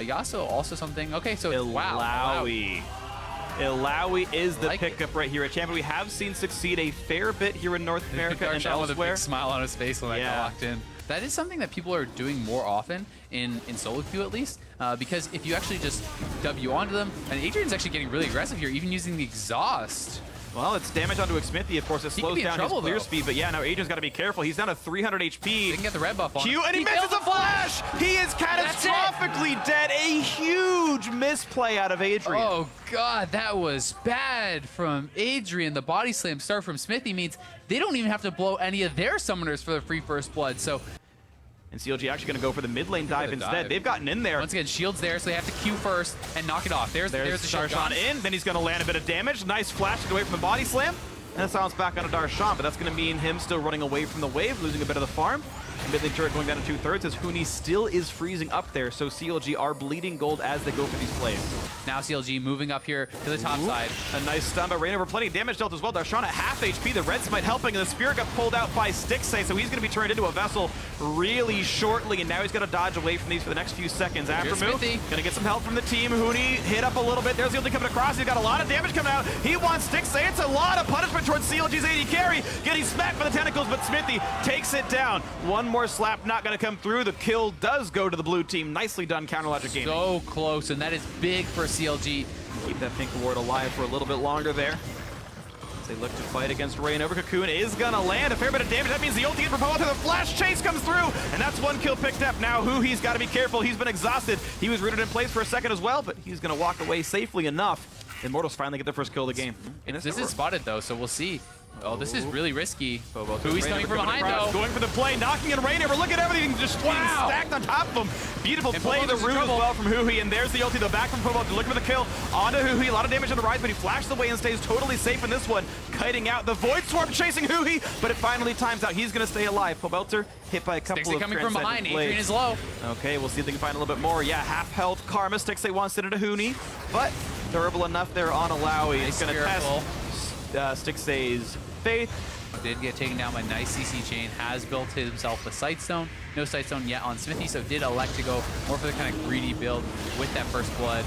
Yasuo also something. Okay, so it's Illaoi. Illaoi is the pickup right here at champion. We have seen succeed a fair bit here in North America and Darshan with a elsewhere. big smile on his face when that got locked in. That is something that people are doing more often in solo queue at least, because if you actually just W onto them, and Adrian's actually getting really aggressive here, even using the exhaust. Well, it's damage onto Xmithie, of course. It slows down his clear speed, but yeah, now Adrian's got to be careful. He's down to 300 HP. They can get the red buff on Q, and he misses a flash! He is catastrophically dead. A huge misplay out of Adrian. Oh, God, that was bad from Adrian. The body slam start from Xmithie means they don't even have to blow any of their summoners for the free first blood, so... And CLG actually going to go for the mid lane dive instead. They've gotten in there. Once again, shield's there, so they have to Q first and knock it off. There's the Darshan in. Then he's going to land a bit of damage. Nice flash to get away from the body slam. And a silence back onto Darshan, but that's going to mean him still running away from the wave, losing a bit of the farm. Mid lane turret going down to 2/3 as Huni still is freezing up there, so CLG are bleeding gold as they go for these plays. Now CLG moving up here to the top side. A nice stun by Reignover, plenty of damage dealt as well. Darshan at half HP, the red smite helping, and the spear got pulled out by Stixxay, so he's going to be turned into a vessel really shortly, and now he's going to dodge away from these for the next few seconds. Aphromoo going to get some help from the team. Huni hit up a little bit. There's the ulti coming across. He's got a lot of damage coming out. He wants Stixxay. It's a lot of punishment towards CLG's AD carry, getting smacked by the tentacles, but Xmithie takes it down. One more slap, not going to come through. The kill does go to the blue team. Nicely done, Counter Logic Gaming. So close, and that is big for CLG. Keep that pink ward alive for a little bit longer there. As they look to fight against Reignover. Cocoon is going to land a fair bit of damage. That means the ulti for Pobelter. The flash chase comes through, and that's one kill picked up. Now Huhi's got to be careful. He's been exhausted. He was rooted in place for a second as well, but he's going to walk away safely enough. Immortals finally get their first kill of the game. This is spotted, though, so we'll see. Oh, this is really risky. Huhi's coming from behind, though. Going for the play, knocking in Reignover. Look at everything just being stacked on top of him. Beautiful play, the root as well from Huhi, and there's the ulti, the back from Pobelter, looking for the kill. Onto Huhi, a lot of damage on the Ryze, but he flashes away and stays totally safe in this one. Kiting out the Void Swarm chasing Huhi, but it finally times out. He's going to stay alive. Pobelter hit by a couple Stixxay of coming from behind. Adrian is low. Okay, we'll see if they can find a little bit more. Yeah, half health Karma. Stixxay wants it into Huni, but durable enough there on Illaoi. He's going to test Stixxay's faith. Did get taken down by nice CC chain, has built himself a Sightstone. No Sightstone yet on Xmithie, so did elect to go more for the kind of greedy build with that first blood.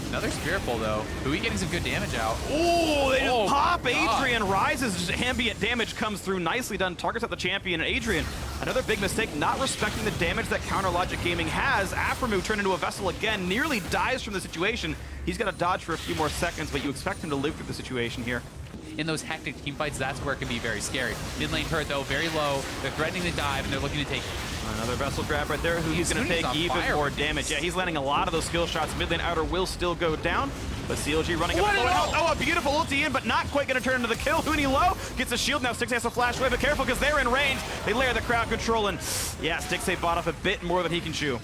Another Spirit Pull though. Huhi getting some good damage out. Oh, they just pop Adrian. Ryze's ambient damage comes through. Nicely done. Targets out the champion. And Adrian, another big mistake, not respecting the damage that Counter Logic Gaming has. Aphromoo turned into a vessel again, nearly dies from the situation. He's got to dodge for a few more seconds, but you expect him to live through the situation here. In those hectic team fights, that's where it can be very scary. Mid lane turret, though, very low. They're threatening to dive, and they're looking to take another vessel grab right there. He's going to take even more damage. Yeah, he's landing a lot of those skill shots. Mid lane outer will still go down, but CLG running up. Oh, a beautiful ulti in, but not quite going to turn into the kill. Huni low, gets a shield now. Stixxay has to flash away, but careful because they're in range. They layer the crowd control, and yeah, Stixxay bought off a bit more than he can chew.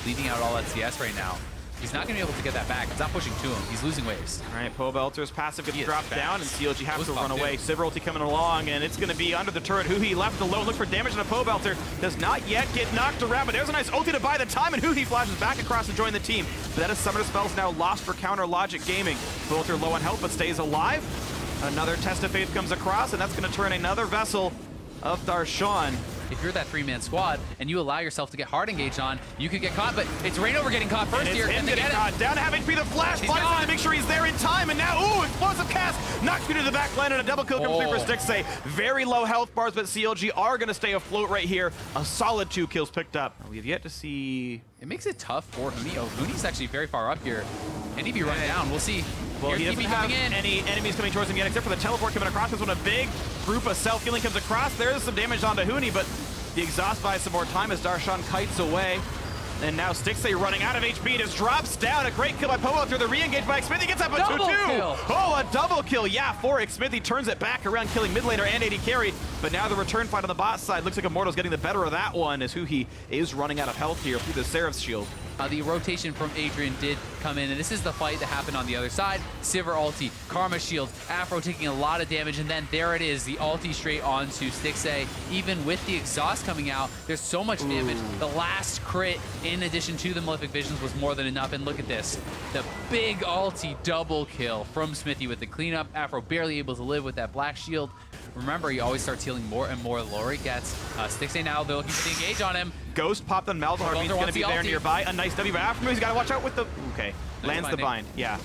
Leaving out all LCS right now. He's not going to be able to get that back. It's not pushing to him. He's losing waves. All right, Pobelter's passive gets dropped down, and CLG has to run away. Sivir ulti coming along, and it's going to be under the turret. Huhi left alone. Look for damage on a Pobelter. Does not yet get knocked around, but there's a nice ulti to buy the time, and Huhi flashes back across to join the team. But that is Summoner Spells now lost for Counter Logic Gaming. Pobelter low on health, but stays alive. Another Test of Faith comes across, and that's going to turn another vessel of Darshan. If you're that three-man squad and you allow yourself to get hard engaged on, you could get caught, but it's Reignover getting caught first here. And they get it. Down to have HP, the flash, flies to make sure he's there in time, and now, ooh, explosive cast, knocks me to the back line, and a double kill comes through for Stixxay. Very low health bars, but CLG are going to stay afloat right here. A solid 2 kills picked up. We have yet to see... It makes it tough for Huni. Oh, Huni's actually very far up here. And he'd be running down. We'll see. Well, he doesn't have any enemies coming towards him yet, except for the teleport coming across. This one, a big group of self-healing comes across. There is some damage onto Huni, but the exhaust buys some more time as Darshan kites away. And now Stixxay running out of HP, just drops down. A great kill by Pobelter. The re-engage by Xmithie gets up a 2-2. Oh, a double kill. Yeah, for Xmithie turns it back around, killing mid laner and AD carry. But now the return fight on the bot side. Looks like Immortals getting the better of that one as Huhi is running out of health here through the Seraph's shield. The rotation from Adrian did come in, and this is the fight that happened on the other side. Sivir ulti, Karma shield, Aphro taking a lot of damage, and then there it is, the ulti straight onto Stixxay. Even with the exhaust coming out, there's so much damage. The last crit, in addition to the Malefic Visions, was more than enough, and look at this. The big ulti double kill from Xmithie with the cleanup. Aphro barely able to live with that black shield. Remember, he always starts healing more and more. Lori gets Stixxay now. They're looking to engage on him. Ghost popped on Malzahar, means he's going to be there nearby. A nice W by aphromoo. He's got to watch out with the... Okay, lands the bind. Yeah.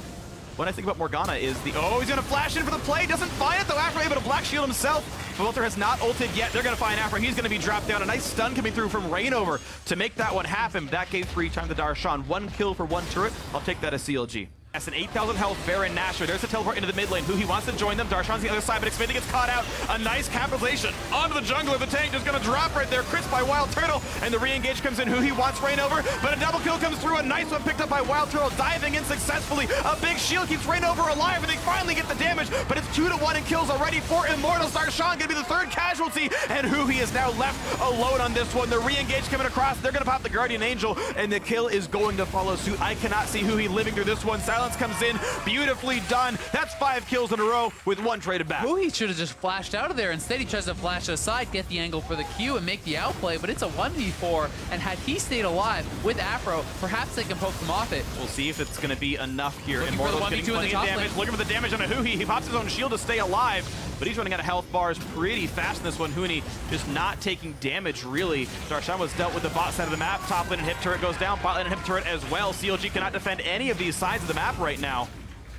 What I think about Morgana is the... Oh, he's going to flash in for the play. Doesn't find it, though. aphromoo able to black shield himself. Pobelter has not ulted yet. They're going to find aphromoo. He's going to be dropped down. A nice stun coming through from Reignover to make that one happen. That gave 3 time to Darshan. 1 kill for 1 turret. I'll take that as CLG. That's an 8,000 health Baron Nashor. There's a teleport into the mid lane. Huhi wants to join them. Darshan's the other side, but Xmithie gets caught out. A nice capitalization onto the jungler. The tank just gonna drop right there. Crits by WildTurtle, and the re-engage comes in. Huhi wants Reignover, but a double kill comes through. A nice one picked up by WildTurtle, diving in successfully. A big shield keeps Reignover alive, and they finally get the damage, but it's 2-1 in kills already for Immortals. Darshan gonna be the 3rd casualty, and Huhi is now left alone on this one. The re-engage coming across. They're gonna pop the Guardian Angel, and the kill is going to follow suit. I cannot see Huhi living through this one. Silence comes in. Beautifully done. That's 5 kills in a row with 1 traded back. Huhi should have just flashed out of there. Instead, he tries to flash aside, get the angle for the Q, and make the outplay, but it's a 1v4, and had he stayed alive with Afro, perhaps they can poke him off it. We'll see if it's going to be enough here. Immortals getting plenty of damage. Looking for the damage on a Huhi. He pops his own shield to stay alive, but he's running out of health bars pretty fast in this one. Huni just not taking damage, really. Darshan was dealt with the bot side of the map. Top lane and hip turret goes down. Bot lane and hip turret as well. CLG cannot defend any of these sides of the map right now,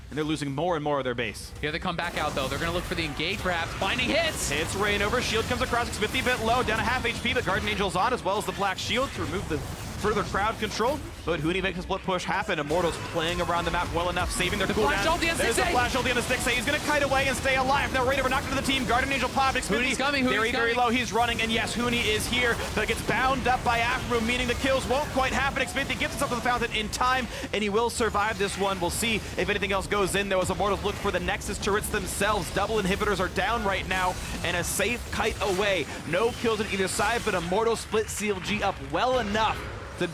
and they're losing more and more of their base. Here they come back out, though. They're going to look for the engage, perhaps. Finding hits! Hits Reignover. Shield comes across. Xmithie a bit low, down a half HP, but Guardian Angel's on, as well as the black shield to remove the further crowd control. But Huni makes a split push happen. Immortals playing around the map well enough, saving their cooldown. There's the flash ulti on the Stixxay. He's going to kite away and stay alive. Now Reignover knocked into the team. Guardian Angel popped. Huni's coming. Very low. He's running, and yes, Huni is here, but gets bound up by aphromoo, meaning the kills won't quite happen. Xmithie gets himself to the fountain in time, and he will survive this one. We'll see if anything else goes in, though, as Immortals look for the Nexus turrets themselves. Double inhibitors are down right now, and a safe kite away. No kills on either side, but Immortals split CLG up well enough to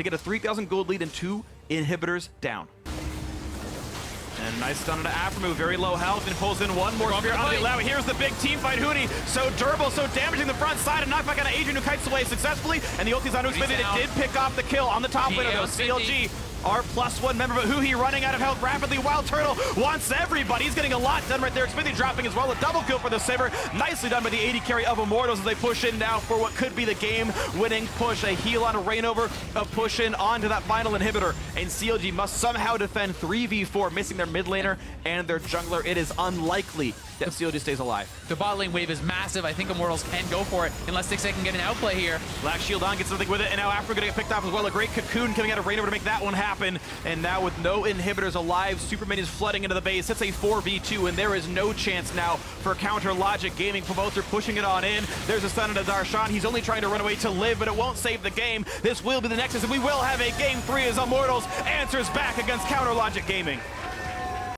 get a 3,000 gold lead and 2 inhibitors down. And a nice stun into aphromoo, very low health, and pulls in 1 more spear on the Illaoi. Here's the big team fight. Huni, so durable, so damaging the front side, and knockback on Adrian, who kites away successfully, and the ulti's on Xmithie. It did pick off the kill on the top lane of CLG. Our +1 member, but Huhi running out of health rapidly. WildTurtle wants everybody. He's getting a lot done right there. Xmithie dropping as well. A double kill for the Sivir. Nicely done by the 80 carry of Immortals as they push in now for what could be the game-winning push. A heal on a Reignover, a push in onto that final inhibitor. And CLG must somehow defend 3v4, missing their mid laner and their jungler. It is unlikely that CLG stays alive. The bot lane wave is massive. I think Immortals can go for it unless Stixxay can get an outplay here. Black shield on, gets something with it, and now aphromoo gonna get picked off as well. A great cocoon coming out of Reignover to make that one happen. And now with no inhibitors alive, Superman is flooding into the base. It's a 4v2, and there is no chance now for counter logic gaming. Pobelter pushing it on in. There's a stun into Darshan. He's only trying to run away to live, but it won't save the game. This will be the Nexus, and we will have a game 3 as Immortals answers back against counter logic gaming.